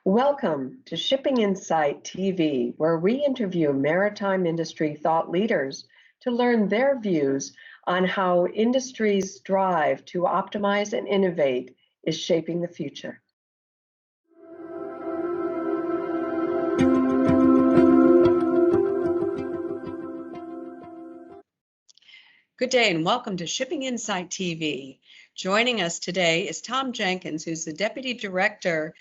Welcome to Shipping Insight TV, where we interview maritime industry thought leaders to learn their views on how industry's drive to optimize and innovate is shaping the future. Good day and welcome to Shipping Insight TV. Joining us today is Tom Jenkins, who's the Deputy Director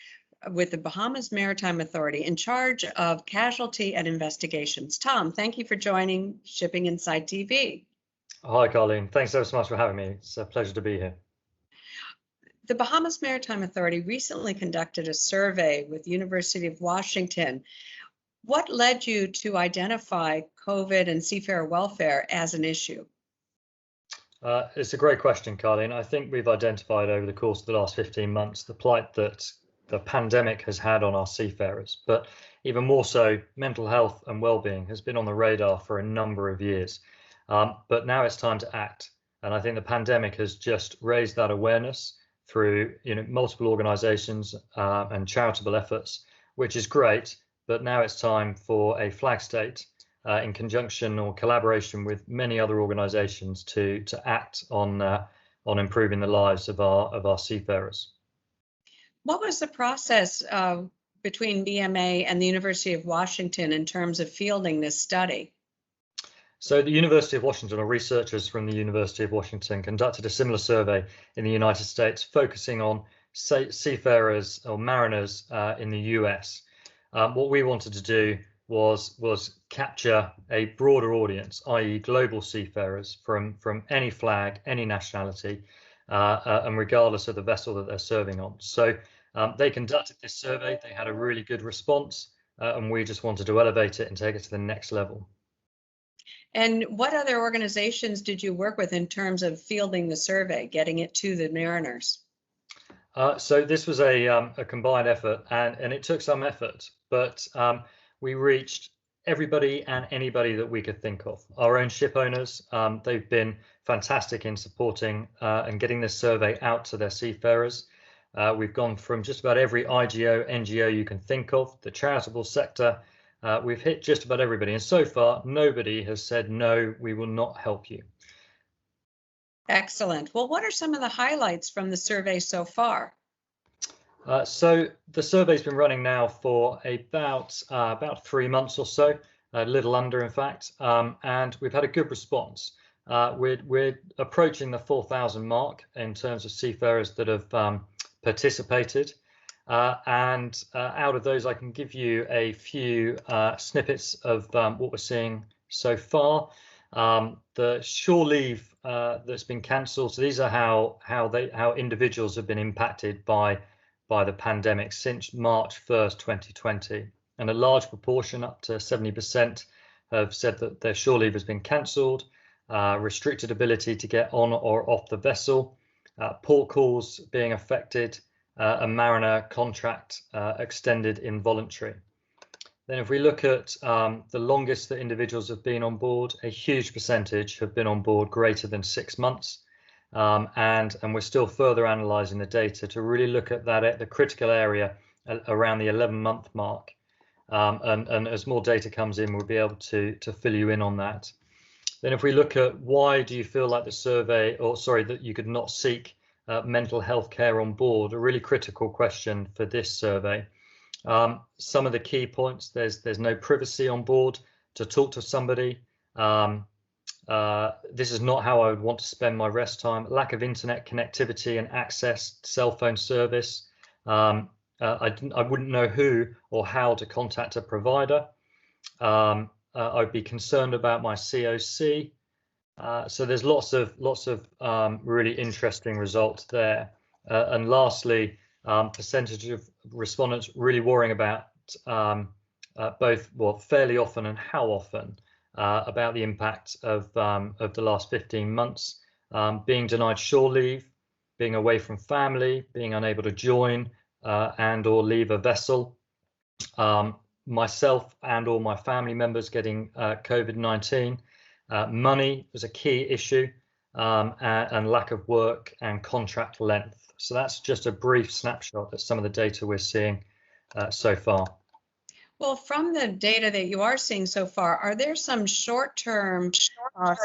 with the Bahamas Maritime Authority in charge of casualty and investigations. Tom, thank you for joining Shipping Insight TV. Hi, Carleen. Thanks so much for having me. It's a pleasure to be here. The Bahamas Maritime Authority recently conducted a survey with the University of Washington. What led you to identify COVID and seafarer welfare as an issue? It's a great question, Carleen. I think we've identified over the course of the last 15 months the plight that the pandemic has had on our seafarers, but even more so, mental health and well-being has been on the radar for a number of years. But now it's time to act. And I think the pandemic has just raised that awareness through multiple organizations and charitable efforts, which is great. But now it's time for a flag state in conjunction or collaboration with many other organizations to act on improving the lives of our seafarers. What was the process between BMA and the University of Washington in terms of fielding this study? So the University of Washington, or researchers from the University of Washington, conducted a similar survey in the United States, focusing on seafarers or mariners in the US. What we wanted to do was capture a broader audience, i.e. global seafarers from any flag, any nationality, and regardless of the vessel that they're serving on. So they conducted this survey, they had a really good response, and we just wanted to elevate it and take it to the next level. And what other organizations did you work with in terms of fielding the survey, getting it to the mariners? So this was a combined effort, and it took some effort, but we reached everybody and anybody that we could think of. Our own ship owners, they've been fantastic in supporting and getting this survey out to their seafarers. We've gone from just about every IGO, NGO you can think of, the charitable sector. We've hit just about everybody, and so far nobody has said no, we will not help you. Excellent. Well, what are some of the highlights from the survey so far? So the survey's been running now for about 3 months or so, a little under, in fact, and we've had a good response. We're approaching the 4,000 mark in terms of seafarers that have participated, and out of those, I can give you a few snippets of what we're seeing so far. The shore leave that's been cancelled. So these are how individuals have been impacted by the pandemic since March 1st, 2020, and a large proportion, up to 70%, have said that their shore leave has been cancelled, restricted ability to get on or off the vessel, port calls being affected, a mariner contract extended involuntary. Then if we look at the longest that individuals have been on board, a huge percentage have been on board greater than 6 months. And we're still further analysing the data to really look at the critical area around the 11-month mark. And as more data comes in, we'll be able to fill you in on that. Then if we look at why do you feel like that you could not seek mental health care on board, a really critical question for this survey. Some of the key points: there's no privacy on board to talk to somebody. This is not how I would want to spend my rest time. Lack of internet connectivity and access to cell phone service. I wouldn't know who or how to contact a provider. I'd be concerned about my COC. So there's lots of really interesting results there. And lastly, percentage of respondents really worrying about fairly often and how often about the impact of the last 15 months, being denied shore leave, being away from family, being unable to join and or leave a vessel, myself and or my family members getting COVID-19. Money was a key issue, and lack of work and contract length. So that's just a brief snapshot of some of the data we're seeing so far. Well, from the data that you are seeing so far, are there some short-term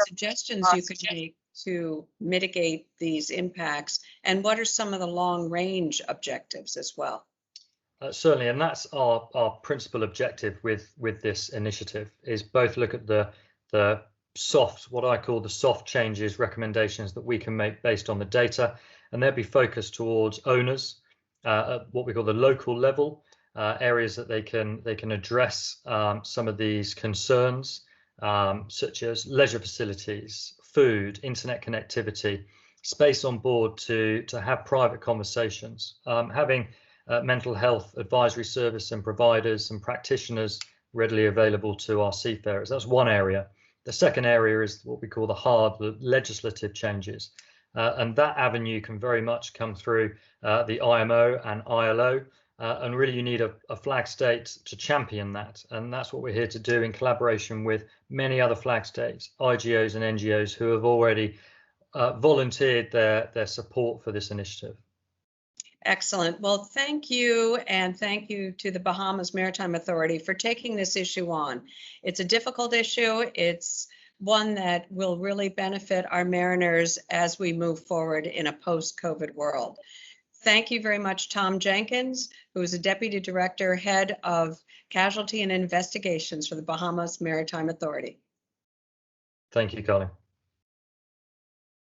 suggestions you could make to mitigate these impacts? And what are some of the long-range objectives as well? Certainly, and that's our principal objective with this initiative, is both look at the soft, what I call the soft changes, recommendations that we can make based on the data, and they'll be focused towards owners at what we call the local level, areas that they can address some of these concerns, such as leisure facilities, food, internet connectivity, space on board to have private conversations, having mental health advisory service and providers and practitioners readily available to our seafarers. That's one area. The second area is what we call the legislative changes. And that avenue can very much come through the IMO and ILO. And really you need a flag state to champion that. And that's what we're here to do in collaboration with many other flag states, IGOs and NGOs who have already volunteered their support for this initiative. Excellent. Well, thank you, and thank you to the Bahamas Maritime Authority for taking this issue on. It's a difficult issue. It's one that will really benefit our mariners as we move forward in a post-COVID world. Thank you very much, Tom Jenkins, who is a Deputy Director, Head of Casualty and Investigations for the Bahamas Maritime Authority. Thank you, Carleen.